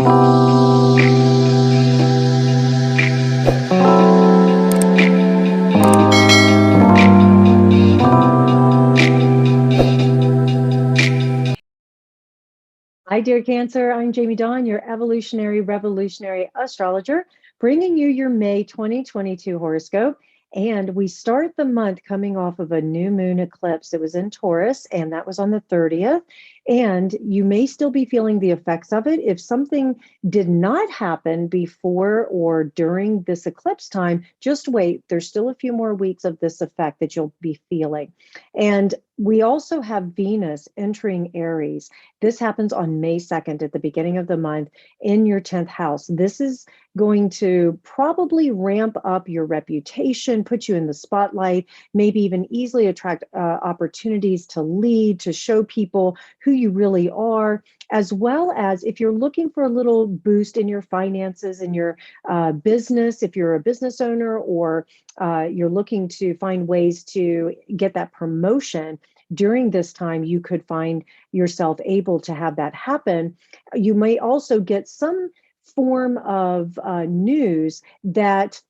Hi, dear Cancer. I'm Jamie Dawn, your evolutionary revolutionary astrologer, bringing you your May 2022 horoscope. And we start the month coming off of a new moon eclipse. It was in Taurus, and that was on the 30th. And you may still be feeling the effects of it. If something did not happen before or during this eclipse time, just wait. There's still a few more weeks of this effect that you'll be feeling. And we also have Venus entering Aries. This happens on May 2nd at the beginning of the month in your 10th house. This is going to probably ramp up your reputation, put you in the spotlight, maybe even easily attract opportunities to lead, to show people who you really are, as well as if you're looking for a little boost in your finances, in your business, if you're a business owner, or you're looking to find ways to get that promotion. During this time, you could find yourself able to have that happen. You may also get some form of news that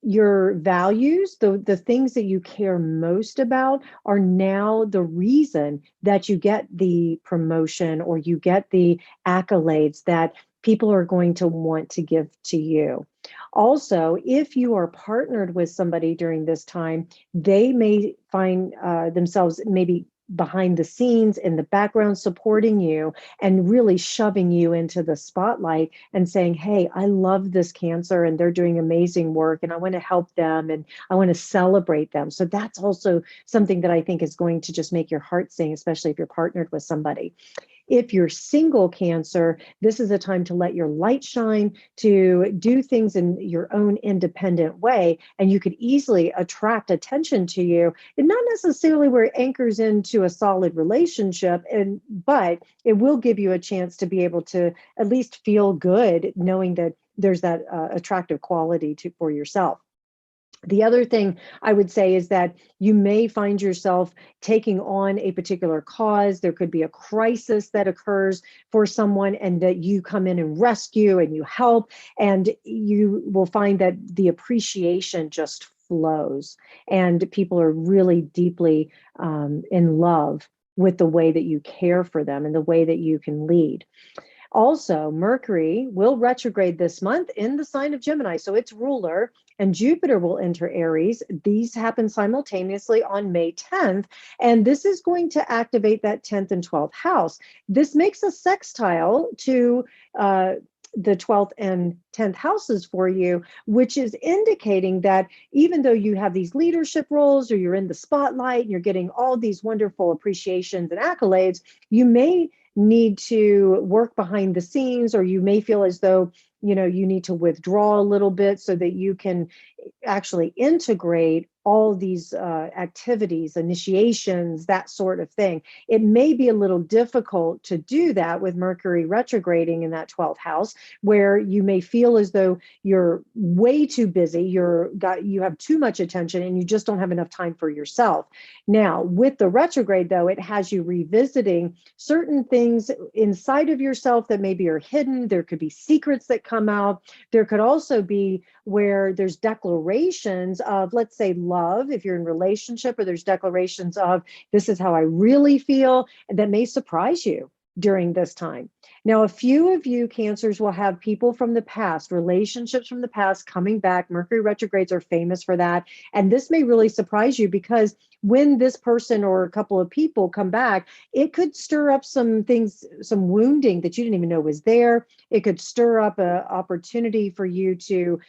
your values, the things that you care most about, are now the reason that you get the promotion or you get the accolades that people are going to want to give to you. Also, if you are partnered with somebody during this time, they may find themselves maybe behind the scenes in the background supporting you and really shoving you into the spotlight and saying, hey, I love this Cancer and they're doing amazing work and I want to help them and I want to celebrate them. So that's also something that I think is going to just make your heart sing, especially if you're partnered with somebody. If you're single, Cancer, this is a time to let your light shine, to do things in your own independent way, and you could easily attract attention to you. And not necessarily where it anchors into a solid relationship, but it will give you a chance to be able to at least feel good knowing that there's that attractive quality for yourself. The other thing I would say is that you may find yourself taking on a particular cause. There could be a crisis that occurs for someone and that you come in and rescue and you help, and you will find that the appreciation just flows and people are really deeply in love with the way that you care for them and the way that you can lead. Also, Mercury will retrograde this month in the sign of Gemini, so its ruler, and Jupiter will enter Aries. These happen simultaneously on May 10th, and this is going to activate that 10th and 12th house. This makes a sextile to the 12th and 10th houses for you, which is indicating that even though you have these leadership roles or you're in the spotlight and you're getting all these wonderful appreciations and accolades, you may need to work behind the scenes, or you may feel as though you need to withdraw a little bit so that you can actually integrate all these activities, initiations, that sort of thing. It may be a little difficult to do that with Mercury retrograding in that 12th house, where you may feel as though you're way too busy, you have too much attention and you just don't have enough time for yourself. Now, with the retrograde though, it has you revisiting certain things inside of yourself that maybe are hidden. There could be secrets that come out. There could also be where there's declarations of, let's say, love, if you're in relationship, or there's declarations of, this is how I really feel, and that may surprise you during this time. Now, a few of you Cancers will have people from the past, relationships from the past coming back. Mercury retrogrades are famous for that. And this may really surprise you because when this person or a couple of people come back, it could stir up some things, some wounding that you didn't even know was there. It could stir up an opportunity for you to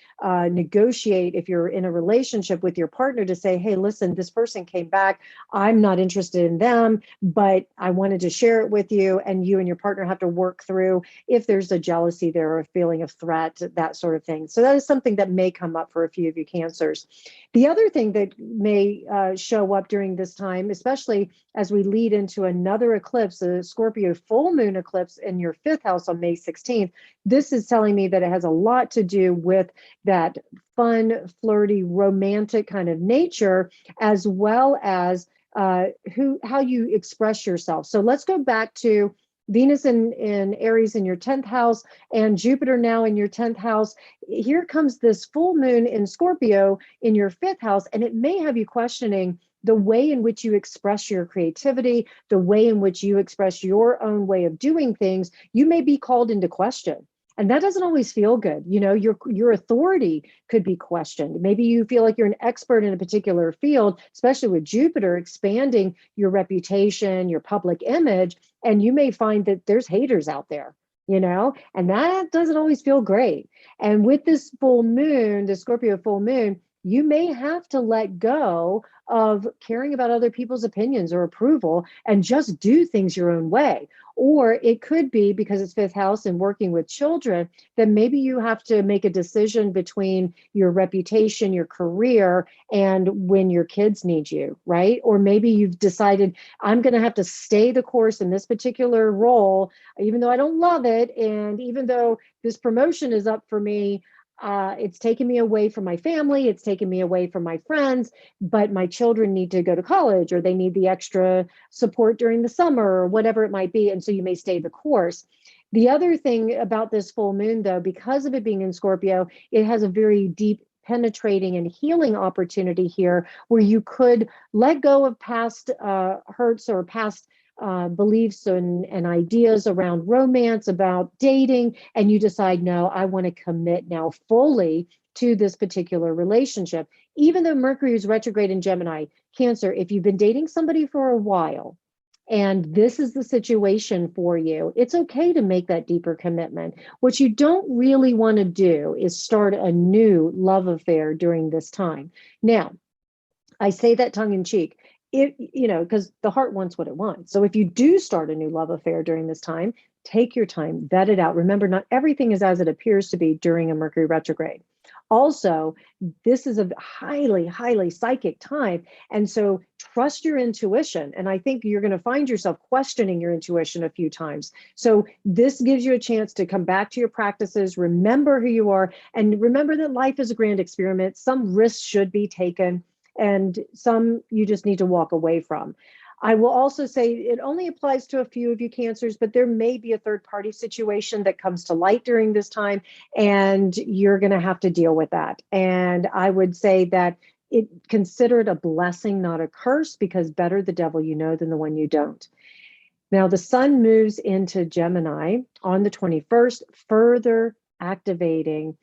negotiate if you're in a relationship with your partner to say, hey, listen, this person came back. I'm not interested in them, but I wanted to share it with you, and you and your partner have to work through if there's a jealousy there or a feeling of threat, that sort of thing. So that is something that may come up for a few of you Cancers. The other thing that may show up during this time, especially as we lead into another eclipse, a Scorpio full moon eclipse in your 5th house on May 16th, this is telling me that it has a lot to do with that fun, flirty, romantic kind of nature, as well as how you express yourself. So let's go back to Venus in Aries in your 10th house and Jupiter now in your 10th house. Here comes this full moon in Scorpio in your 5th house, and it may have you questioning the way in which you express your creativity, the way in which you express your own way of doing things. You may be called into question. And that doesn't always feel good. You know, your authority could be questioned. Maybe you feel like you're an expert in a particular field, especially with Jupiter expanding your reputation, your public image, and you may find that there's haters out there, you know, and that doesn't always feel great. And with this full moon, the Scorpio full moon, you may have to let go of caring about other people's opinions or approval and just do things your own way. Or it could be because it's 5th house and working with children, that maybe you have to make a decision between your reputation, your career, and when your kids need you, right? Or maybe you've decided, I'm going to have to stay the course in this particular role, even though I don't love it. And even though this promotion is up for me, it's taken me away from my family, it's taken me away from my friends, but my children need to go to college or they need the extra support during the summer or whatever it might be. And so you may stay the course. The other thing about this full moon, though, because of it being in Scorpio, it has a very deep penetrating and healing opportunity here where you could let go of past hurts or past beliefs and ideas around romance, about dating, and you decide, no, I want to commit now fully to this particular relationship. Even though Mercury is retrograde in Gemini, Cancer, if you've been dating somebody for a while and this is the situation for you, it's okay to make that deeper commitment. What you don't really want to do is start a new love affair during this time. Now, I say that tongue in cheek. It, you know, because the heart wants what it wants. So if you do start a new love affair during this time, take your time, vet it out. Remember, not everything is as it appears to be during a Mercury retrograde. Also, this is a highly, highly psychic time. And so trust your intuition. And I think you're going to find yourself questioning your intuition a few times. So this gives you a chance to come back to your practices, remember who you are, and remember that life is a grand experiment. Some risks should be taken, and some you just need to walk away from. I will also say it only applies to a few of you Cancers, but there may be a third party situation that comes to light during this time, and you're going to have to deal with that. And I would say that consider it a blessing, not a curse, because better the devil you know than the one you don't. Now, the sun moves into Gemini on the 21st, further activating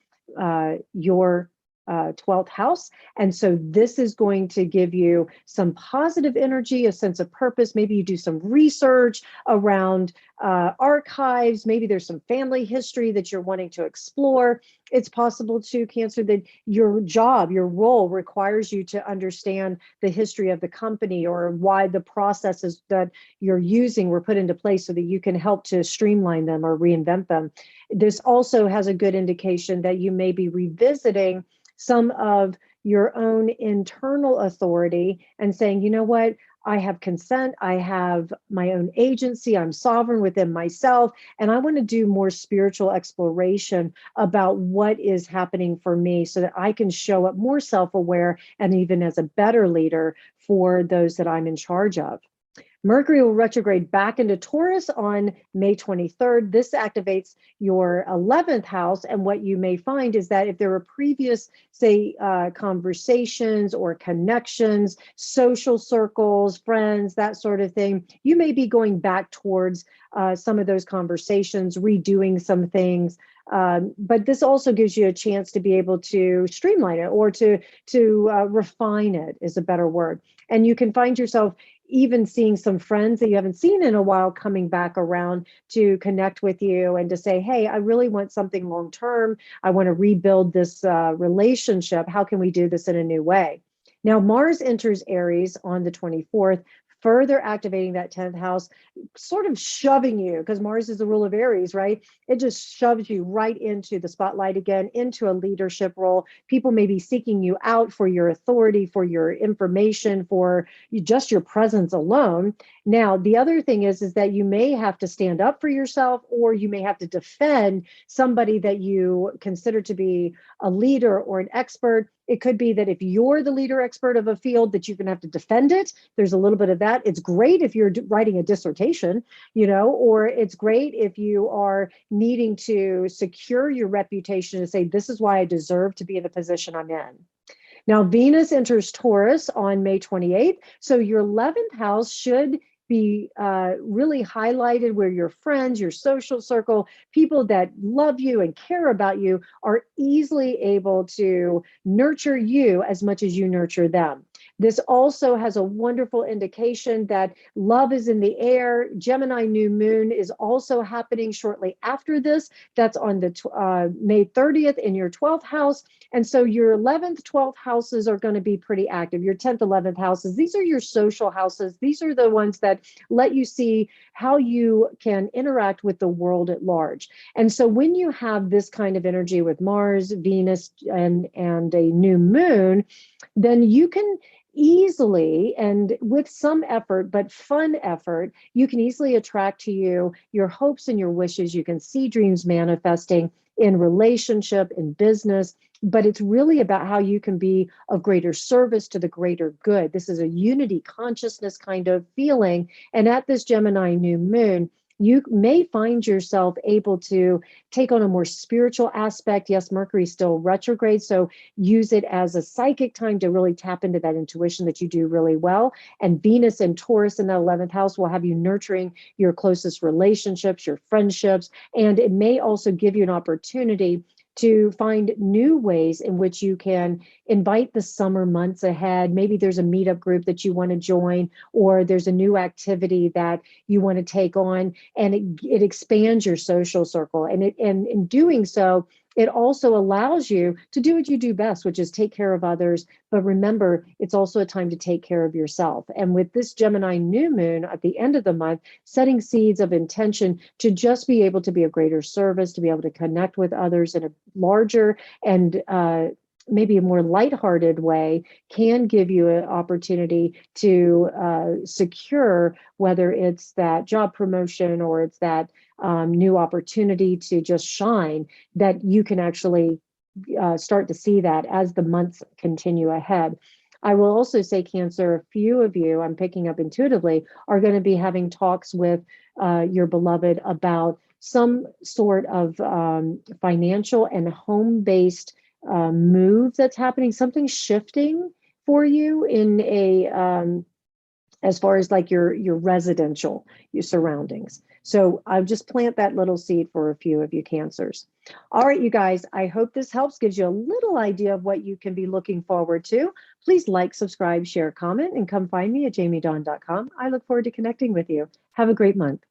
your 12th house. And so this is going to give you some positive energy, a sense of purpose. Maybe you do some research around archives. Maybe there's some family history that you're wanting to explore. It's possible too, Cancer, that your job, your role requires you to understand the history of the company or why the processes that you're using were put into place so that you can help to streamline them or reinvent them. This also has a good indication that you may be revisiting some of your own internal authority and saying, you know what, I have consent, I have my own agency, I'm sovereign within myself, and I want to do more spiritual exploration about what is happening for me so that I can show up more self-aware and even as a better leader for those that I'm in charge of. Mercury will retrograde back into Taurus on May 23rd. This activates your 11th house. And what you may find is that if there were previous, say, conversations or connections, social circles, friends, that sort of thing, you may be going back towards some of those conversations, redoing some things. But this also gives you a chance to be able to streamline it or to refine it is a better word. And you can find yourself even seeing some friends that you haven't seen in a while coming back around to connect with you and to say, hey, I really want something long term. I want to rebuild this relationship. How can we do this in a new way? Now, Mars enters Aries on the 24th, further activating that 10th house, sort of shoving you, because Mars is the rule of Aries, right? It just shoves you right into the spotlight again, into a leadership role. People may be seeking you out for your authority, for your information, for just your presence alone. Now, the other thing is that you may have to stand up for yourself, or you may have to defend somebody that you consider to be a leader or an expert. It could be that if you're the leader expert of a field that you're going to have to defend it. There's a little bit of that. It's great if you're writing a dissertation, or it's great if you are needing to secure your reputation and say, this is why I deserve to be in the position I'm in. Now, Venus enters Taurus on May 28th. So your 11th house should be really highlighted, where your friends, your social circle, people that love you and care about you are easily able to nurture you as much as you nurture them. This also has a wonderful indication that love is in the air. Gemini new moon is also happening shortly after this. That's on the May 30th in your 12th house. And so your 11th, 12th houses are going to be pretty active. Your 10th, 11th houses, these are your social houses. These are the ones that let you see how you can interact with the world at large. And so when you have this kind of energy with Mars, Venus, and a new moon, then you can easily, and with some effort, but fun effort, you can easily attract to you your hopes and your wishes. You can see dreams manifesting in relationship, in business, but it's really about how you can be of greater service to the greater good. This is a unity consciousness kind of feeling. And at this Gemini new moon, you may find yourself able to take on a more spiritual aspect. Yes, Mercury is still retrograde, so use it as a psychic time to really tap into that intuition that you do really well. And Venus and Taurus in the 11th house will have you nurturing your closest relationships, your friendships, and it may also give you an opportunity to find new ways in which you can invite the summer months ahead. Maybe there's a meetup group that you want to join, or there's a new activity that you want to take on, and it expands your social circle. And in doing so, it also allows you to do what you do best, which is take care of others. But remember, it's also a time to take care of yourself. And with this Gemini new moon at the end of the month, setting seeds of intention to just be able to be of greater service, to be able to connect with others in a larger and maybe a more lighthearted way, can give you an opportunity to secure, whether it's that job promotion or it's that new opportunity to just shine, that you can actually start to see that as the months continue ahead. I will also say, Cancer, a few of you, I'm picking up intuitively, are going to be having talks with your beloved about some sort of financial and home-based move that's happening, something shifting for you in a as far as like your residential, your surroundings. So I'll just plant that little seed for a few of you Cancers. All right, you guys, I hope this helps, gives you a little idea of what you can be looking forward to. Please like, subscribe, share, comment, and come find me at jamiedawn.com. I look forward to connecting with you. Have a great month.